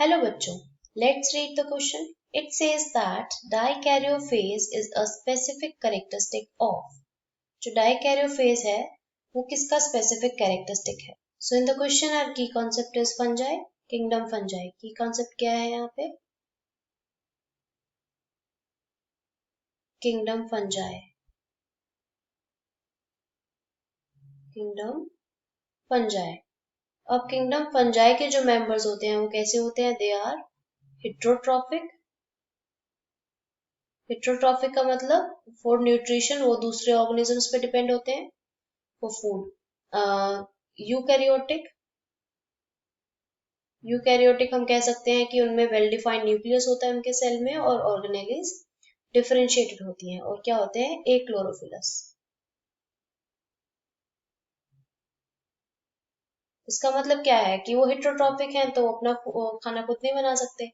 Hello बच्चों, let's read the question. It says that dikaryophase is a specific characteristic of. जो dikaryophase है वो किसका specific characteristic है? So in the question our key concept is fungi, kingdom fungi. Key concept क्या है यहाँ पे? Kingdom fungi. Kingdom fungi. अब किंगडम फंजाई के जो मेंबर्स होते हैं वो कैसे होते हैं? They are heterotrophic. हेट्रोट्रॉफिक का मतलब फॉर न्यूट्रिशन वो दूसरे ऑर्गेनिजम्स पे डिपेंड होते हैं फॉर फूड. यूकैरियोटिक. यूकैरियोटिक हम कह सकते हैं कि उनमें वेल डिफाइंड न्यूक्लियस होता है उनके सेल में और ऑर्गेनेलीज डिफरेंशिएटेड होती हैं और क्या होते हैं? एक्लोरोफिलस. इसका मतलब क्या है कि वो हेट्रोट्रॉपिक हैं तो अपना खाना खुद नहीं बना सकते.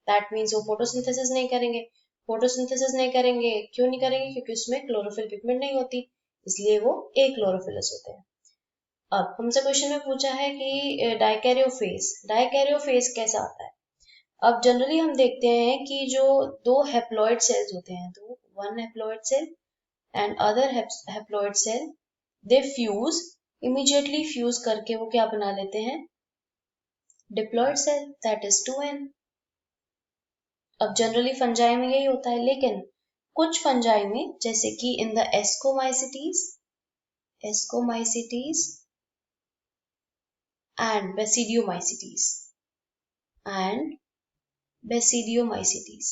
दैट मीन्स वो फोटोसिंथेसिस नहीं करेंगे. फोटोसिंथेसिस नहीं करेंगे, क्यों नहीं करेंगे? क्योंकि उसमें क्लोरोफिल पिगमेंट नहीं होती, इसलिए वो एक्लोरोफिलस होते हैं. अब हमसे क्वेश्चन में पूछा है कि डाइकैरियोफेज कैसा आता है. अब जनरली हम देखते हैं कि जो दो हैप्लॉइड सेल्स होते हैं, तो one haploid cell and other haploid cell, they fuse. Immediately fuse करके वो क्या बना लेते हैं? Diploid cell, that is 2n. अब जनरली फंजाई में यही होता है, लेकिन कुछ फंजाई में जैसे कि in the ascomycetes and basidiomycetes.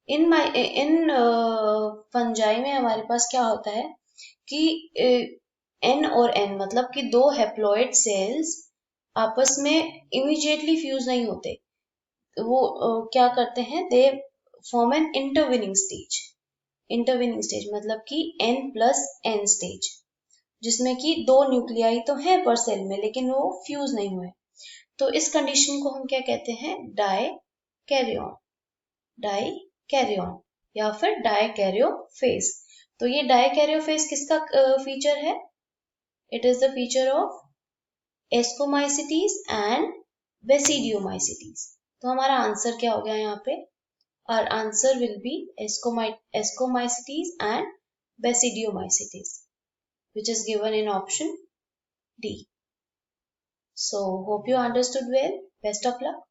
In fungi में हमारे पास क्या होता है कि N और N मतलब कि दो हैप्लॉइड सेल्स आपस में इमीडिएटली फ्यूज नहीं होते. वो क्या करते हैं? They form an intervening stage मतलब कि N+N स्टेज, जिसमें कि दो न्यूक्लियाई तो है पर सेल में लेकिन वो फ्यूज नहीं हुए. तो इस कंडीशन को हम क्या कहते हैं? डाइकैरियन या फिर डाइकैरियोफेज. तो ये डाइकैरियोफेज किसका फीचर है? It is the feature of ascomycetes and basidiomycetes. तो हमारा आंसर क्या हो गया यहाँ पे? Our answer will be Ascomycetes and Basidiomycetes, which is given in option D. So, hope you understood well. Best of luck.